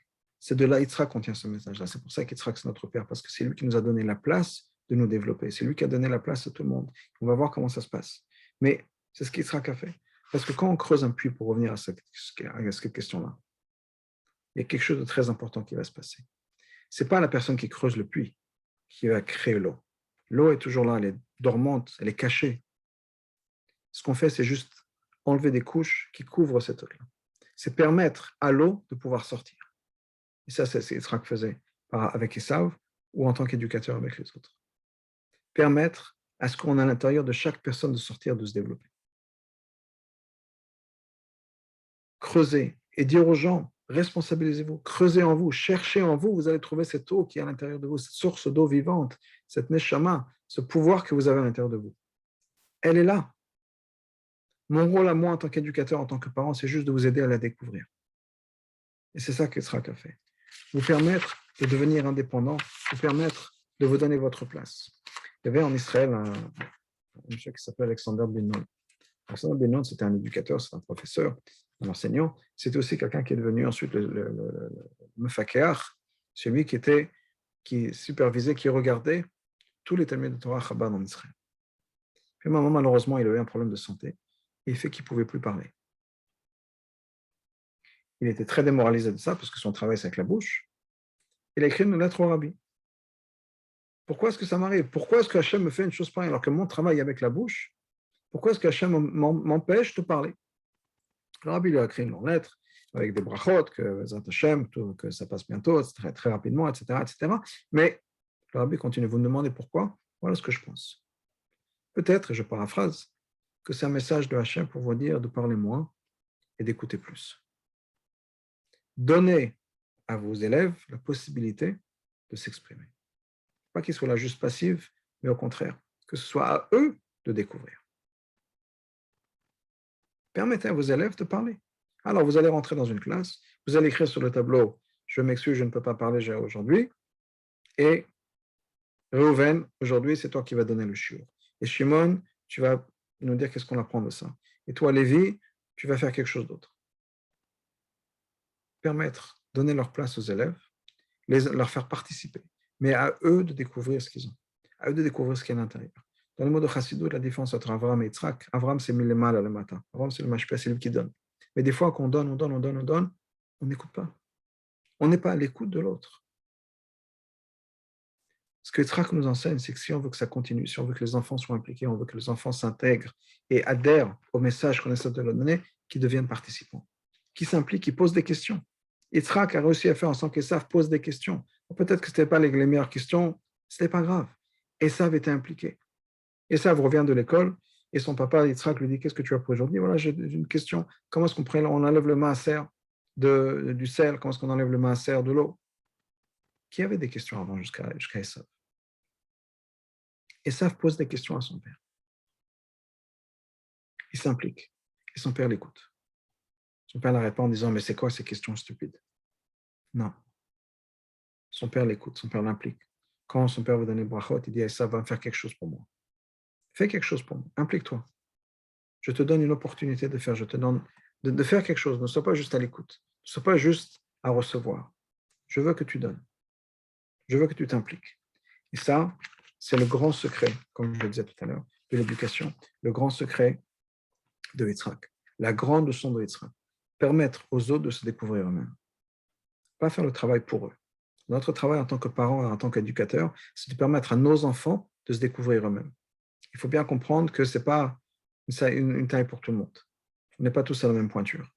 C'est de là, Yitzhak, qu'on tient ce message-là. C'est pour ça qu'Yitzhak, c'est notre père, parce que c'est lui qui nous a donné la place de nous développer. C'est lui qui a donné la place à tout le monde. On va voir comment ça se passe. Mais c'est ce qu'Yitzhak a fait. Parce que quand on creuse un puits pour revenir à cette question-là, il y a quelque chose de très important qui va se passer. Ce n'est pas la personne qui creuse le puits qui va créer l'eau. L'eau est toujours là, elle est dormante, elle est cachée. Ce qu'on fait, c'est juste enlever des couches qui couvrent cette eau-là. C'est permettre à l'eau de pouvoir sortir. Et ça, c'est ce qu'Yitzhak faisait avec Esav ou en tant qu'éducateur avec les autres. Permettre à ce qu'on a à l'intérieur de chaque personne de sortir, de se développer. Creusez et dire aux gens, responsabilisez-vous, creusez en vous, cherchez en vous, vous allez trouver cette eau qui est à l'intérieur de vous, cette source d'eau vivante, cette neshama, ce pouvoir que vous avez à l'intérieur de vous. Elle est là. Mon rôle à moi en tant qu'éducateur, en tant que parent, c'est juste de vous aider à la découvrir. Et c'est ça qu'Yitzhak a fait. Vous permettre de devenir indépendant, vous permettre de vous donner votre place. Il y avait en Israël un monsieur qui s'appelle Alexander Ben-Non. Alexander Ben-Non, c'était un éducateur, c'est un professeur, un enseignant. C'était aussi quelqu'un qui est devenu ensuite le mefakeach, celui qui supervisait, qui regardait tous les talmidim de Torah Chabad en Israël. Puis à un moment, malheureusement, il avait un problème de santé et il fait qu'il ne pouvait plus parler. Il était très démoralisé de ça parce que son travail, c'est avec la bouche. Il a écrit une lettre au rabbi. Pourquoi est-ce que ça m'arrive? Pourquoi est-ce que Hachem me fait une chose pareille alors que mon travail est avec la bouche? Pourquoi est-ce que Hachem m'empêche de parler? Le rabbi lui a écrit une longue lettre avec des brachot, que Hachem, que ça passe bientôt, très, très rapidement, etc., etc. Mais le rabbi continue. Vous me demandez pourquoi? Voilà ce que je pense. Peut-être, et je paraphrase, que c'est un message de Hachem pour vous dire de parler moins et d'écouter plus. Donnez à vos élèves la possibilité de s'exprimer. Pas qu'ils soient là juste passifs, mais au contraire, que ce soit à eux de découvrir. Permettez à vos élèves de parler. Alors, vous allez rentrer dans une classe, vous allez écrire sur le tableau « Je m'excuse, je ne peux pas parler aujourd'hui » et « Reuven, aujourd'hui, c'est toi qui vas donner le shiur. Et Shimon, tu vas nous dire qu'est-ce qu'on apprend de ça. Et toi, Lévi, tu vas faire quelque chose d'autre. » Permettre, donner leur place aux élèves, leur faire participer, mais à eux de découvrir ce qu'ils ont, à eux de découvrir ce qu'il y a à l'intérieur. Dans le mot de Chassidut, la différence entre Avraham et Yitzhak, Avraham c'est mis le mal à le matin. Avraham c'est le mashpia, c'est lui qui donne. Mais des fois qu'on donne, on n'écoute pas. On n'est pas à l'écoute de l'autre. Ce que Yitzhak nous enseigne, c'est que si on veut que ça continue, si on veut que les enfants soient impliqués, on veut que les enfants s'intègrent et adhèrent au message qu'on essaie de leur donner, qu'ils deviennent participants, qui s'impliquent, qui posent des questions. Yitzhak a réussi à faire en sorte qu'Esav pose des questions. Peut-être que ce n'était pas les meilleures questions, ce n'était pas grave. Esav était impliqué. Esav revient de l'école et son papa, Yitzhak, lui dit « Qu'est-ce que tu as pour aujourd'hui ?» Voilà, j'ai une question. Comment est-ce qu'on enlève le maaser du sel? Comment est-ce qu'on enlève le maaser de l'eau? Qui avait des questions avant jusqu'à Esav? Esav pose des questions à son père. Il s'implique et son père l'écoute. Son père la répond en disant « Mais c'est quoi ces questions stupides ?» Non. Son père l'écoute, son père l'implique. Quand son père veut donner brachot, il dit « Esav, va me faire quelque chose pour moi. Fais quelque chose pour moi, implique-toi. Je te donne une opportunité de faire, je te donne de faire quelque chose. Ne sois pas juste à l'écoute, ne sois pas juste à recevoir. Je veux que tu donnes. Je veux que tu t'impliques. » Et ça, c'est le grand secret, comme je le disais tout à l'heure, de l'éducation, le grand secret de Yitzhak, la grande leçon de Yitzhak. Permettre aux autres de se découvrir eux-mêmes. Pas faire le travail pour eux. Notre travail en tant que parents et en tant qu'éducateurs, c'est de permettre à nos enfants de se découvrir eux-mêmes. Il faut bien comprendre que ce n'est pas une taille pour tout le monde. On n'est pas tous à la même pointure.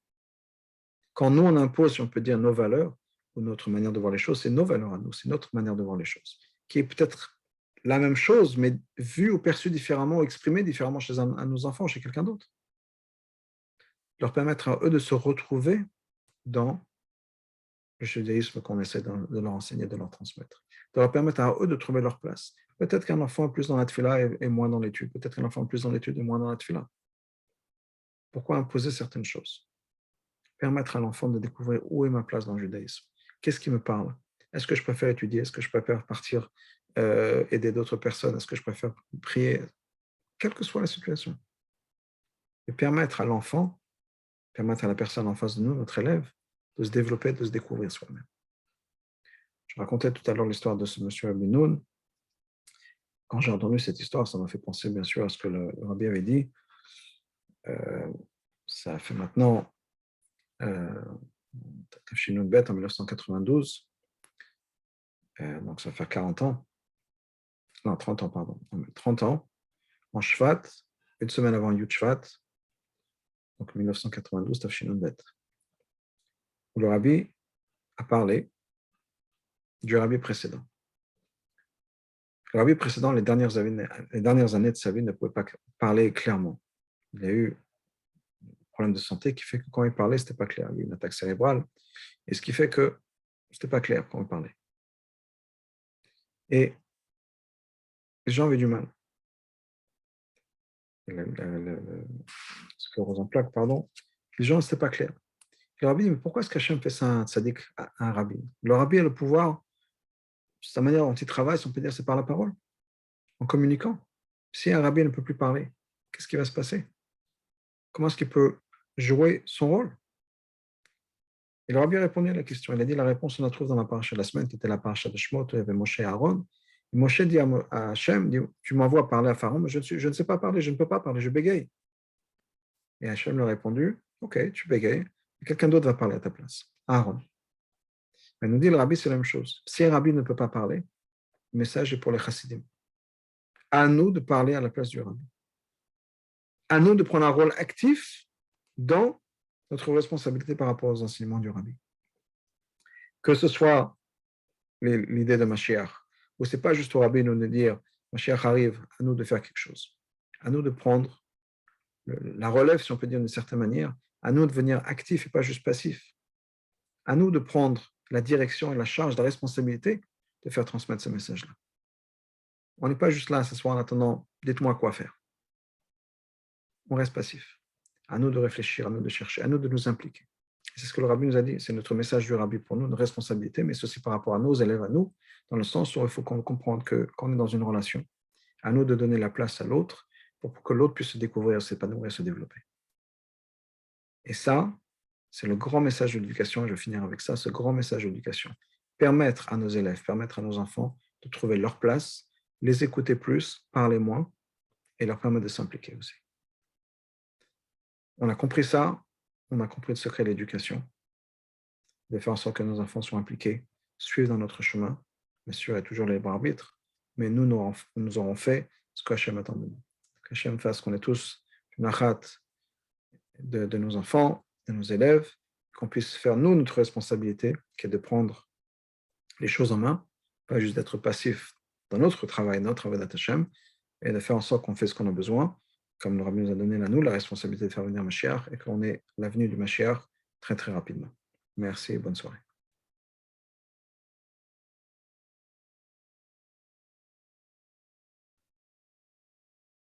Quand nous, on impose, si on peut dire, nos valeurs, ou notre manière de voir les choses, c'est nos valeurs à nous, c'est notre manière de voir les choses, qui est peut-être la même chose, mais vue ou perçue différemment, exprimée différemment chez nos enfants, chez quelqu'un d'autre. Leur permettre à eux de se retrouver dans le judaïsme qu'on essaie de leur enseigner, de leur transmettre. De leur permettre à eux de trouver leur place. Peut-être qu'un enfant est plus dans la tefila et moins dans l'étude. Peut-être qu'un enfant est plus dans l'étude et moins dans la tefila. Pourquoi imposer certaines choses? Permettre à l'enfant de découvrir où est ma place dans le judaïsme. Qu'est-ce qui me parle? Est-ce que je préfère étudier? Est-ce que je préfère partir aider d'autres personnes? Est-ce que je préfère prier? Quelle que soit la situation. Et permettre à l'enfant, permettre à la personne en face de nous, notre élève, de se développer, de se découvrir soi-même. Je racontais tout à l'heure l'histoire de ce monsieur Abinoun. Quand j'ai entendu cette histoire, ça m'a fait penser bien sûr à ce que le Rabbi avait dit. Euh, Ça fait maintenant Tafshinun Bet en 1992, donc ça fait 40 ans, non 30 ans, pardon, 30 ans, en Shvat, une semaine avant Yud Shvat, donc 1992, Tafshinun Bet, où le Rabbi a parlé du Rabbi précédent. Le Rabbi précédent, les dernières années de sa vie, ne pouvait pas parler clairement. Il a eu un problème de santé qui fait que quand il parlait, ce n'était pas clair. Il a eu une attaque cérébrale, et ce qui fait que ce n'était pas clair quand il parlait. Et les gens avaient du mal. Sclérose en plaques, pardon. Les gens, ce n'était pas clair. Le rabbi dit, mais pourquoi est-ce qu'Hachem fait ça à un tzaddik, à un rabbi? Le rabbi a le pouvoir, sa manière dont il travaille, si on peut dire, c'est par la parole, en communiquant. Si un rabbi ne peut plus parler, qu'est-ce qui va se passer? Comment est-ce qu'il peut jouer son rôle? Et le rabbi a répondu à la question. Il a dit, la réponse, on la trouve dans la paracha de la semaine, qui était la paracha de Shemot, où il y avait Moshe et Aaron. Et Moshe dit à Hachem, dit, tu m'envoies parler à Pharaon, mais je ne sais pas parler, je ne peux pas parler, je bégaye. Et Hachem lui a répondu, ok, tu bégayes, quelqu'un d'autre va parler à ta place, Aaron. Mais nous dit le rabbi, c'est la même chose. Si un rabbi ne peut pas parler, le message est pour les chassidim. À nous de parler à la place du rabbi. À nous de prendre un rôle actif dans notre responsabilité par rapport aux enseignements du rabbi. Que ce soit l'idée de Mashiach, où ce n'est pas juste au rabbi nous de dire Mashiach arrive, à nous de faire quelque chose. À nous de prendre la relève, si on peut dire d'une certaine manière, à nous de devenir actifs et pas juste passifs. À nous de prendre la direction et la charge, la responsabilité de faire transmettre ce message-là. On n'est pas juste là à s'asseoir en attendant, dites-moi quoi faire. On reste passif. À nous de réfléchir, à nous de chercher, à nous de nous impliquer. C'est ce que le rabbi nous a dit, c'est notre message du rabbi pour nous, une responsabilité, mais c'est aussi par rapport à nos élèves, à nous, dans le sens où il faut qu'on comprenne qu'on est dans une relation. À nous de donner la place à l'autre pour que l'autre puisse se découvrir, s'épanouir, se développer. Et ça, c'est le grand message de l'éducation, et je vais finir avec ça, ce grand message de l'éducation. Permettre à nos élèves, permettre à nos enfants de trouver leur place, les écouter plus, parler moins, et leur permettre de s'impliquer aussi. On a compris ça, on a compris le secret de l'éducation, de faire en sorte que nos enfants soient impliqués, suivent dans notre chemin. Bien sûr, il y a toujours le libre arbitre, mais nous aurons fait ce qu'Hachem attend de nous. Qu'Hachem fasse qu'on ait tous une achat de nos enfants, de nos élèves, qu'on puisse faire nous notre responsabilité, qui est de prendre les choses en main, pas juste d'être passif dans notre travail d'Hachem, et de faire en sorte qu'on fait ce qu'on a besoin, comme le Rabbi nous a donné à nous la responsabilité de faire venir Mashiach, et qu'on ait l'avenue du Mashiach très très rapidement. Merci et bonne soirée.